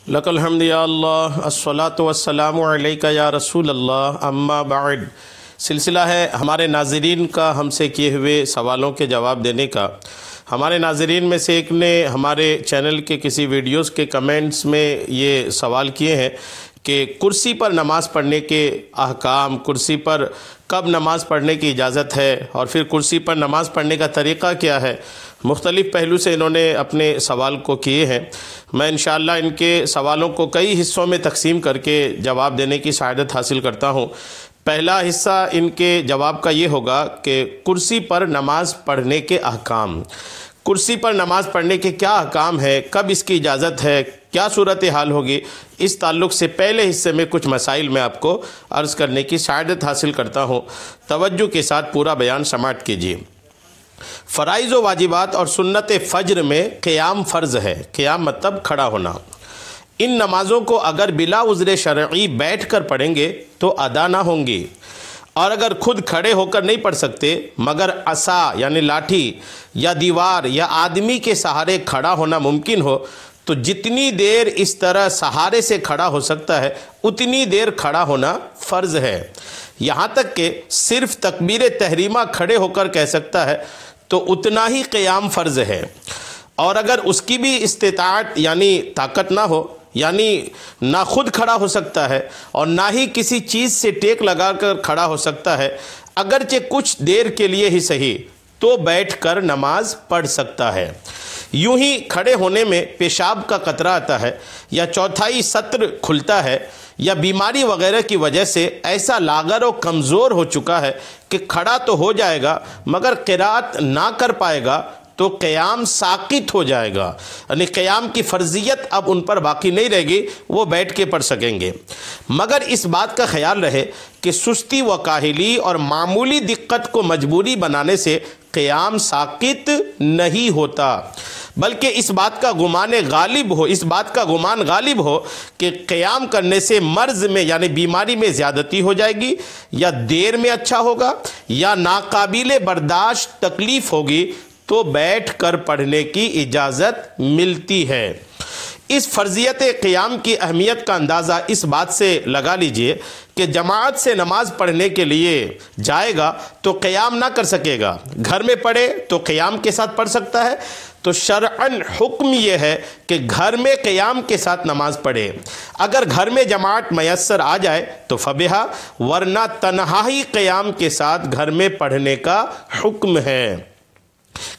لک الحمد یا اللہ الصلاۃ والسلام علیک یا رسول اللہ اما بعد۔ سلسلہ ہے ہمارے ناظرین کا ہم سے کیے ہوئے سوالوں کے جواب دینے کا۔ ہمارے ناظرین میں سے ایک نے ہمارے چینل کے کسی ویڈیوز کے کمنٹس میں یہ سوال کیے ہیں کہ کرسی پر نماز پڑھنے کے احکام، کرسی پر کب نماز پڑھنے کی اجازت ہے، اور پھر کرسی پر نماز پڑھنے کا طریقہ کیا ہے۔ مختلف پہلو سے انہوں نے اپنے سوال کو کیے ہیں۔ میں انشاءاللہ ان کے سوالوں کو کئی حصوں میں تقسیم کر کے جواب دینے کی سعادت حاصل کرتا ہوں۔ پہلا حصہ ان کے جواب کا یہ ہوگا کہ کرسی پر نماز پڑھنے کے احکام، کرسی پر نماز پڑھنے کے کیا احکام ہے، کب اس کی اجازت ہے، کیا صورتحال ہوگی۔ اس تعلق سے پہلے حصے میں کچھ مسائل میں آپ کو عرض کرنے کی سعادت حاصل کرتا ہوں۔ توجہ کے ساتھ پورا بیان سماعت کیجیے۔ فرائض و واجبات اور سنت فجر میں قیام فرض ہے۔ قیام مطلب کھڑا ہونا۔ ان نمازوں کو اگر بلا عذر شرعی بیٹھ کر پڑھیں گے تو ادا نہ ہوں گی، اور اگر خود کھڑے ہو کر نہیں پڑھ سکتے مگر عصا یعنی لاٹھی یا دیوار یا آدمی کے سہارے کھڑا ہونا ممکن ہو تو جتنی دیر اس طرح سہارے سے کھڑا ہو سکتا ہے اتنی دیر کھڑا ہونا فرض ہے۔ یہاں تک کہ صرف تکبیر تحریمہ کھڑے ہو کر کہہ سکتا ہے تو اتنا ہی قیام فرض ہے، اور اگر اس کی بھی استطاعت یعنی طاقت نہ ہو، یعنی نہ خود کھڑا ہو سکتا ہے اور نہ ہی کسی چیز سے ٹیک لگا کر کھڑا ہو سکتا ہے، اگرچہ کچھ دیر کے لیے ہی صحیح، تو بیٹھ کر نماز پڑھ سکتا ہے۔ یوں ہی کھڑے ہونے میں پیشاب کا قطرہ آتا ہے، یا چوتھائی سطر کھلتا ہے، یا بیماری وغیرہ کی وجہ سے ایسا لاغر و کمزور ہو چکا ہے کہ کھڑا تو ہو جائے گا مگر قرات نہ کر پائے گا تو قیام ساقط ہو جائے گا، یعنی قیام کی فرضیت اب ان پر باقی نہیں رہے گی، وہ بیٹھ کے پڑھ سکیں گے۔ مگر اس بات کا خیال رہے کہ سستی و کاہلی اور معمولی دقت کو مجبوری بنانے سے قیام ساقط نہیں ہوتا، بلکہ اس بات کا گمان غالب ہو کہ قیام کرنے سے مرض میں یعنی بیماری میں زیادتی ہو جائے گی، یا دیر میں اچھا ہوگا، یا ناقابل برداشت تکلیف ہوگی، تو بیٹھ کر پڑھنے کی اجازت ملتی ہے۔ اس فرضیت قیام کی اہمیت کا اندازہ اس بات سے لگا لیجئے کہ جماعت سے نماز پڑھنے کے لیے جائے گا تو قیام نہ کر سکے گا، گھر میں پڑھے تو قیام کے ساتھ پڑھ سکتا ہے، تو شرعاً حکم یہ ہے کہ گھر میں قیام کے ساتھ نماز پڑھے۔ اگر گھر میں جماعت میسر آ جائے تو فبہا، ورنہ تنہا ہی قیام کے ساتھ گھر میں پڑھنے کا حکم ہے۔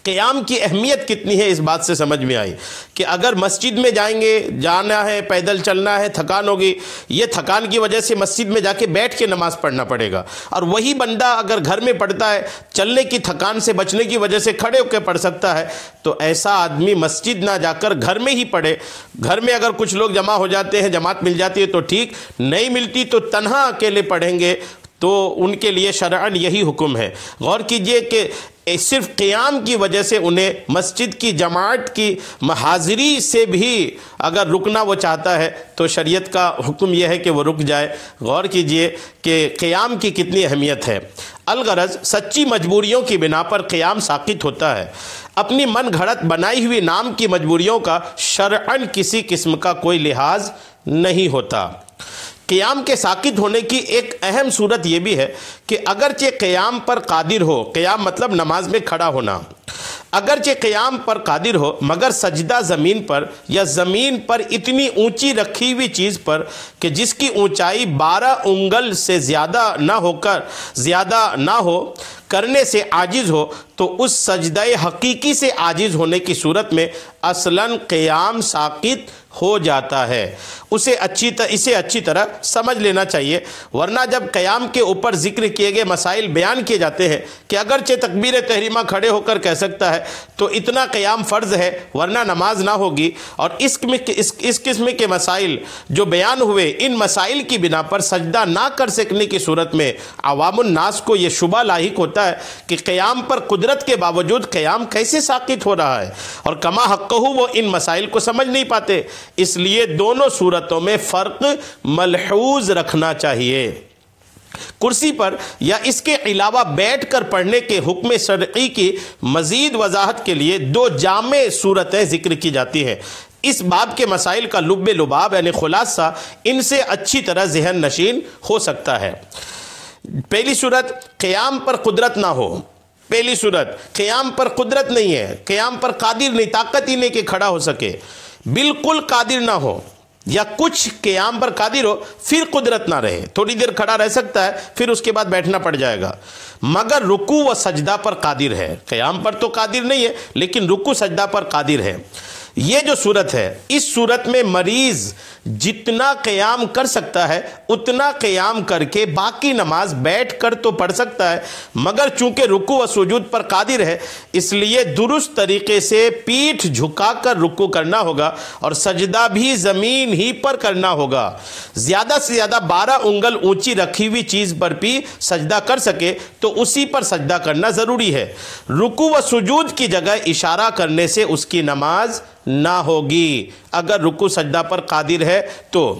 قیام کی اہمیت کتنی ہے اس بات سے سمجھ میں آئی کہ اگر مسجد میں جائیں گے، جانا ہے، پیدل چلنا ہے، تھکان ہوگی، یہ تھکان کی وجہ سے مسجد میں جا کے بیٹھ کے نماز پڑھنا پڑے گا، اور وہی بندہ اگر گھر میں پڑھتا ہے، چلنے کی تھکان سے بچنے کی وجہ سے کھڑے ہو کے پڑھ سکتا ہے، تو ایسا آدمی مسجد نہ جا کر گھر میں ہی پڑھے۔ گھر میں اگر کچھ لوگ جمع ہو جاتے ہیں، جماعت مل جاتی ہے تو ٹھیک، نہیں ملتی تو تنہا اکیلے پڑھیں گے، تو ان کے لیے شرعاً یہی حکم ہے۔ غور کیجئے کہ صرف قیام کی وجہ سے انہیں مسجد کی جماعت کی حاضری سے بھی اگر رکنا وہ چاہتا ہے تو شریعت کا حکم یہ ہے کہ وہ رک جائے۔ غور کیجئے کہ قیام کی کتنی اہمیت ہے۔ الغرض سچی مجبوریوں کی بنا پر قیام ساقط ہوتا ہے۔ اپنی من گھڑت بنائی ہوئی نام کی مجبوریوں کا شرعاً کسی قسم کا کوئی لحاظ نہیں ہوتا۔ قیام کے ساقط ہونے کی ایک اہم صورت یہ بھی ہے کہ اگرچہ قیام پر قادر ہو، قیام مطلب نماز میں کھڑا ہونا، اگرچہ قیام پر قادر ہو مگر سجدہ زمین پر یا زمین پر اتنی اونچی رکھی ہوئی چیز پر کہ جس کی اونچائی 12 انگل سے زیادہ نہ ہو کرنے سے عاجز ہو، تو اس سجدہ حقیقی سے عاجز ہونے کی صورت میں اصلاً قیام ساقط ہو جاتا ہے۔ اسے اچھی طرح سمجھ لینا چاہیے، ورنہ جب قیام کے اوپر ذکر کیے گئے مسائل بیان کیے جاتے ہیں کہ اگرچہ تکبیر تحریمہ کھڑے ہو کر کہہ سکتا ہے تو اتنا قیام فرض ہے ورنہ نماز نہ ہوگی، اور اس قسم کے مسائل جو بیان ہوئے، ان مسائل کی بنا پر سجدہ نہ کر سکنے کی صورت میں عوام الناس کو یہ شبہ لاحق ہوتا ہے کہ قیام پر قدرت کے باوجود قیام کیسے ساقط ہو رہا ہے، اور کما حقہ وہ ان مسائل کو سمجھ نہیں پاتے۔ اس لیے دونوں صورتوں میں فرق ملحوظ رکھنا چاہیے۔ کرسی پر یا اس کے علاوہ بیٹھ کر پڑھنے کے حکم شرعی کی مزید وضاحت کے لیے دو جامع صورتیں ذکر کی جاتی ہیں۔ اس باب کے مسائل کا لب لباب یعنی خلاصہ ان سے اچھی طرح ذہن نشین ہو سکتا ہے۔ پہلی صورت قیام پر قدرت نہ ہو، پہلی صورت قیام پر قدرت نہیں ہے، قیام پر قادر نہیں، طاقت ہی نہیں کہ کھڑا ہو سکے، بالکل قادر نہ ہو، یا کچھ قیام پر قادر ہو پھر قدرت نہ رہے، تھوڑی دیر کھڑا رہ سکتا ہے پھر اس کے بعد بیٹھنا پڑ جائے گا، مگر رکوع و سجدہ پر قادر ہے، قیام پر تو قادر نہیں ہے لیکن رکوع سجدہ پر قادر ہے۔ یہ جو صورت ہے، اس صورت میں مریض جتنا قیام کر سکتا ہے اتنا قیام کر کے باقی نماز بیٹھ کر تو پڑھ سکتا ہے، مگر چونکہ رکوع و سجود پر قادر ہے اس لیے درست طریقے سے پیٹھ جھکا کر رکوع کرنا ہوگا اور سجدہ بھی زمین ہی پر کرنا ہوگا۔ زیادہ سے زیادہ 12 انگل اونچی رکھی ہوئی چیز پر بھی سجدہ کر سکے تو اسی پر سجدہ کرنا ضروری ہے۔ رکوع و سجود کی جگہ اشارہ کرنے سے اس کی نماز نہ ہوگی اگر رکوع سجدہ پر قادر ہے تو۔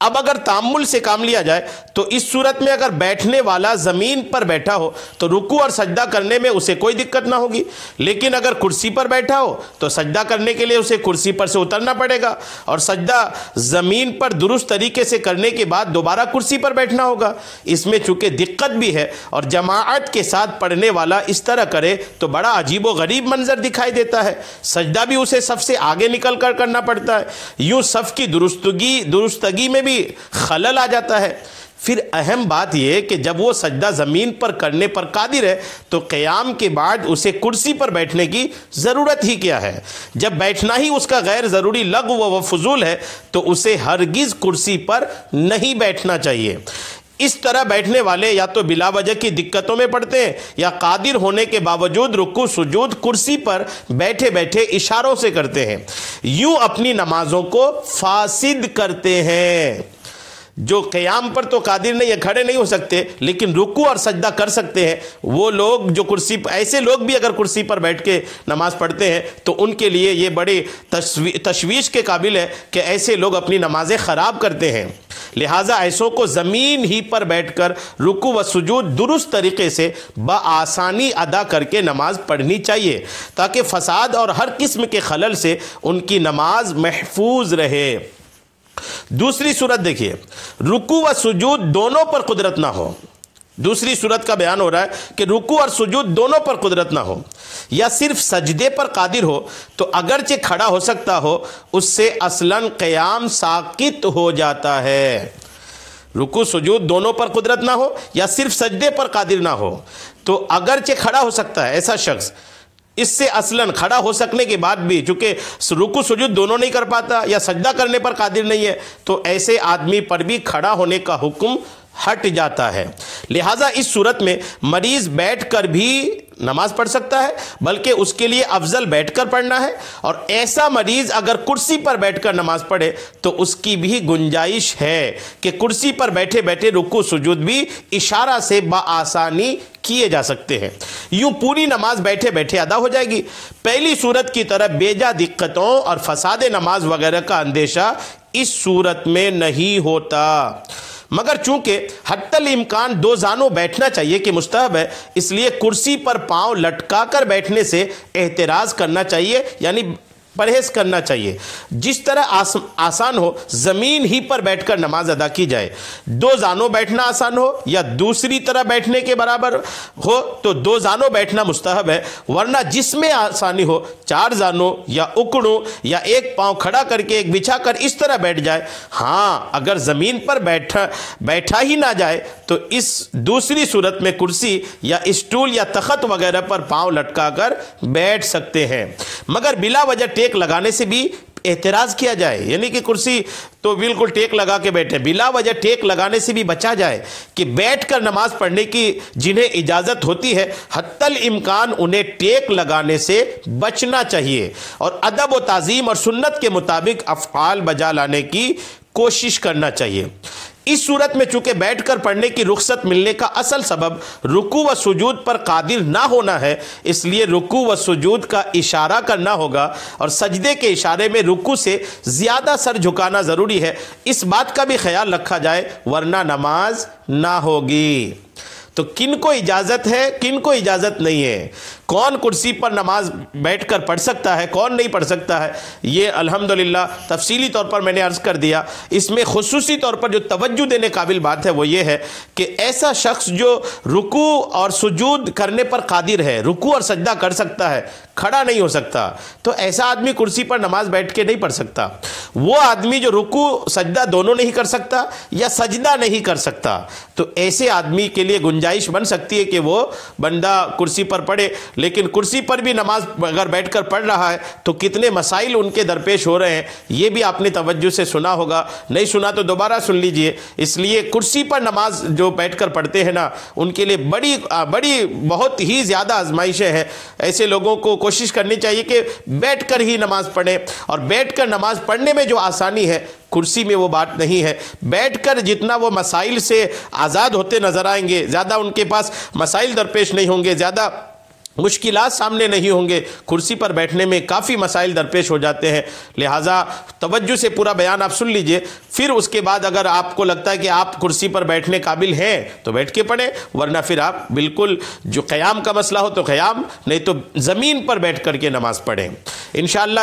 اب اگر تامل سے کام لیا جائے تو اس صورت میں اگر بیٹھنے والا زمین پر بیٹھا ہو تو رکوع اور سجدہ کرنے میں اسے کوئی دقت نہ ہوگی، لیکن اگر کرسی پر بیٹھا ہو تو سجدہ کرنے کے لیے اسے کرسی پر سے اترنا پڑے گا اور سجدہ زمین پر درست طریقے سے کرنے کے بعد دوبارہ کرسی پر بیٹھنا ہوگا۔ اس میں چونکہ دقت بھی ہے اور جماعت کے ساتھ پڑھنے والا اس طرح کرے تو بڑا عجیب و غریب منظر دکھائی دیتا ہے، سجدہ بھی اسے صف سے آگے نکل کر کرنا پڑتا ہے، یوں صف کی درستگی میں بھی خلل آ جاتا ہے۔ پھر اہم بات یہ کہ جب وہ سجدہ زمین پر کرنے پر قادر ہے تو قیام کے بعد اسے کرسی پر بیٹھنے کی ضرورت ہی کیا ہے؟ جب بیٹھنا ہی اس کا غیر ضروری لغو و فضول ہے تو اسے ہرگز کرسی پر نہیں بیٹھنا چاہیے۔ اس طرح بیٹھنے والے یا تو بلا وجہ کی دقتوں میں پڑتے ہیں یا قادر ہونے کے باوجود رکوع سجود کرسی پر بیٹھے بیٹھے اشاروں سے کرتے ہیں، یوں اپنی نمازوں کو فاسد کرتے ہیں۔ جو قیام پر تو قادر نہیں ہے، کھڑے نہیں ہو سکتے لیکن رکوع اور سجدہ کر سکتے ہیں، وہ لوگ جو کرسی پر، ایسے لوگ بھی اگر کرسی پر بیٹھ کے نماز پڑھتے ہیں تو ان کے لیے یہ بڑے تشویش کے قابل ہے کہ ایسے لوگ اپنی نمازیں خراب کرتے ہیں۔ لہٰذا ایسوں کو زمین ہی پر بیٹھ کر رکوع و سجود درست طریقے سے بآسانی ادا کر کے نماز پڑھنی چاہیے تاکہ فساد اور ہر قسم کے خلل سے ان کی نماز محفوظ رہے۔ دوسری صورت دیکھیے، رکوع و سجود دونوں پر قدرت نہ ہو۔ دوسری صورت کا بیان ہو رہا ہے کہ رکوع اور سجود دونوں پر قدرت نہ ہو یا صرف سجدے پر قادر ہو تو اگرچہ کھڑا ہو سکتا ہو اس سے اصلاً قیام ساقط ہو جاتا ہے۔ رکوع سجود دونوں پر قدرت نہ ہو یا صرف سجدے پر قادر نہ ہو تو اگرچہ کھڑا ہو سکتا ہے ایسا شخص، اس سے اصلاً کھڑا ہو سکنے کے بعد بھی چونکہ رکوع سجود دونوں نہیں کر پاتا یا سجدہ کرنے پر قادر نہیں ہے تو ایسے آدمی پر بھی کھڑا ہونے کا حکم ہٹ جاتا ہے۔ لہٰذا اس صورت میں مریض بیٹھ کر بھی نماز پڑھ سکتا ہے، بلکہ اس کے لیے افضل بیٹھ کر پڑھنا ہے، اور ایسا مریض اگر کرسی پر بیٹھ کر نماز پڑھے تو اس کی بھی گنجائش ہے کہ کرسی پر بیٹھے بیٹھے رکوع سجود بھی اشارہ سے بآسانی کیے جا سکتے ہیں، یوں پوری نماز بیٹھے بیٹھے ادا ہو جائے گی۔ پہلی صورت کی طرح بیجا دقتوں اور فساد نماز وغیرہ کا اندیشہ اس صورت میں نہیں ہوتا، مگر چونکہ حتی الامکان دو زانوں بیٹھنا چاہیے کہ مستحب ہے، اس لیے کرسی پر پاؤں لٹکا کر بیٹھنے سے احتراز کرنا چاہیے، یعنی پرہیز کرنا چاہیے۔ جس طرح آسان ہو زمین ہی پر بیٹھ کر نماز ادا کی جائے، دو زانوں بیٹھنا آسان ہو یا دوسری طرح بیٹھنے کے برابر ہو تو دو زانوں بیٹھنا مستحب ہے، ورنہ جس میں آسانی ہو چار زانوں یا اکڑوں یا ایک پاؤں کھڑا کر کے ایک بچھا کر اس طرح بیٹھ جائے۔ ہاں اگر زمین پر بیٹھا ہی نہ جائے تو اس دوسری صورت میں کرسی یا اسٹول یا تخت وغیرہ پر پاؤں لٹکا کر بیٹھ سکتے ہیں، مگر بلا وجہ ٹیک لگانے سے بھی اعتراض کیا جائے، یعنی کہ کرسی تو بالکل ٹیک لگا کے بیٹھے، بلا وجہ ٹیک لگانے سے بھی بچا جائے کہ بیٹھ کر نماز پڑھنے کی جنہیں اجازت ہوتی ہے حتی الامکان انہیں ٹیک لگانے سے بچنا چاہیے اور ادب و تعظیم اور سنت کے مطابق افعال بجا لانے کی کوشش کرنا چاہیے۔ اس صورت میں چونکہ بیٹھ کر پڑھنے کی رخصت ملنے کا اصل سبب رکوع و سجود پر قادر نہ ہونا ہے، اس لیے رکوع و سجود کا اشارہ کرنا ہوگا اور سجدے کے اشارے میں رکوع سے زیادہ سر جھکانا ضروری ہے، اس بات کا بھی خیال رکھا جائے ورنہ نماز نہ ہوگی۔ تو کن کو اجازت ہے، کن کو اجازت نہیں ہے؟ کون کرسی پر نماز بیٹھ کر پڑھ سکتا ہے، کون نہیں پڑھ سکتا ہے، یہ الحمدللہ تفصیلی طور پر میں نے عرض کر دیا۔ اس میں خصوصی طور پر جو توجہ دینے قابل بات ہے وہ یہ ہے کہ ایسا شخص جو رکوع اور سجود کرنے پر قادر ہے، رکوع اور سجدہ کر سکتا ہے، کھڑا نہیں ہو سکتا، تو ایسا آدمی کرسی پر نماز بیٹھ کے نہیں پڑھ سکتا۔ وہ آدمی جو رکوع سجدہ دونوں نہیں کر سکتا یا سجدہ نہیں کر سکتا، تو ایسے آدمی کے لیے گنجائش بن سکتی ہے کہ وہ بندہ کرسی پر پڑھے۔ لیکن کرسی پر بھی نماز اگر بیٹھ کر پڑھ رہا ہے تو کتنے مسائل ان کے درپیش ہو رہے ہیں، یہ بھی آپ نے توجہ سے سنا ہوگا، نہیں سنا تو دوبارہ سن لیجئے۔ اس لیے کرسی پر نماز جو بیٹھ کر پڑھتے ہیں نا، ان کے لیے بڑی بہت ہی زیادہ آزمائشیں ہیں۔ ایسے لوگوں کو کوشش کرنی چاہیے کہ بیٹھ کر ہی نماز پڑھیں، اور بیٹھ کر نماز پڑھنے میں جو آسانی ہے کرسی میں وہ بات نہیں ہے۔ بیٹھ کر جتنا وہ مسائل سے آزاد ہوتے نظر آئیں گے، زیادہ ان کے پاس مسائل درپیش نہیں ہوں گے، زیادہ مشکلات سامنے نہیں ہوں گے۔ کرسی پر بیٹھنے میں کافی مسائل درپیش ہو جاتے ہیں، لہٰذا توجہ سے پورا بیان آپ سن لیجئے۔ پھر اس کے بعد اگر آپ کو لگتا ہے کہ آپ کرسی پر بیٹھنے قابل ہیں تو بیٹھ کے پڑھیں، ورنہ پھر آپ بالکل جو قیام کا مسئلہ ہو تو قیام، نہیں تو زمین پر بیٹھ کر کے نماز پڑھیں۔ انشاءاللہ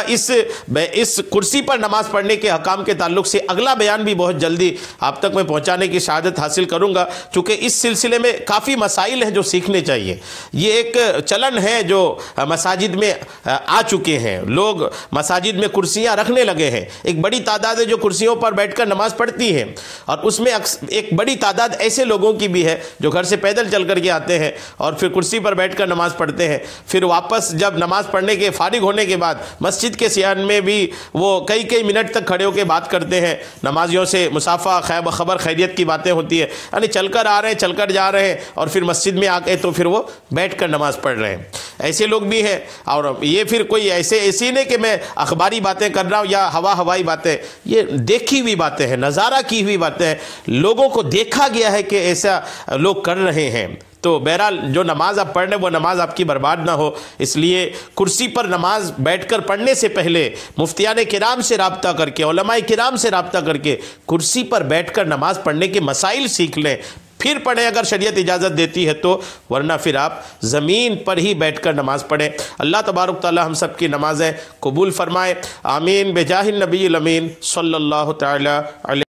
اس کرسی پر نماز پڑھنے کے احکام کے تعلق سے اگلا بیان بھی بہت جلدی آپ تک میں پہنچانے کی سعادت حاصل کروں گا، چونکہ اس سلسلے میں کافی مسائل ہیں جو سیکھنے چاہیے۔ یہ ایک چلن ہے جو مساجد میں آ چکے ہیں، لوگ مساجد میں کرسیاں رکھنے لگے ہیں، ایک بڑی تعداد ہے جو کرسیوں پر بیٹھ کر نماز پڑھتی ہیں، اور اس میں ایک بڑی تعداد ایسے لوگوں کی بھی ہے جو گھر سے پیدل چل کر کے آتے ہیں اور پھر کرسی پر بیٹھ کر نماز پڑھتے ہیں، پھر واپس جب نماز پڑھنے کے فارغ ہونے کے بعد مسجد کے صحن میں بھی وہ کئی منٹ تک کھڑے ہو کے بات کرتے ہیں، نمازیوں سے مصافحہ، خبر خیریت کی باتیں ہوتی ہے، یعنی چل کر آ رہے ہیں، چل کر جا رہے ہیں، اور پھر مسجد میں آ کے تو پھر وہ بیٹھ کر نماز پڑھ رہے ہیں۔ ایسے لوگ بھی ہیں، اور یہ پھر کوئی ایسی نہیں کہ میں اخباری باتیں کر رہا ہوں یا ہوائی باتیں، یہ دیکھی ہوئی باتیں ہیں، نظارہ کی ہوئی باتیں ہیں، لوگوں کو دیکھا گیا ہے کہ ایسا لوگ کر رہے ہیں۔ تو بہرحال جو نماز آپ پڑھ رہے ہیں وہ نماز آپ کی برباد نہ ہو، اس لیے کرسی پر نماز بیٹھ کر پڑھنے سے پہلے مفتیان کرام سے رابطہ کر کے، علماء کرام سے رابطہ کر کے کرسی پر بیٹھ کر نماز پڑھنے کے مسائل سیکھ لیں، پھر پڑھیں اگر شریعت اجازت دیتی ہے تو، ورنہ پھر آپ زمین پر ہی بیٹھ کر نماز پڑھیں۔ اللہ تبارک تعالی ہم سب کی نمازیں قبول فرمائے، آمین بجاہ النبی الامین صلی اللہ تعالی علیہ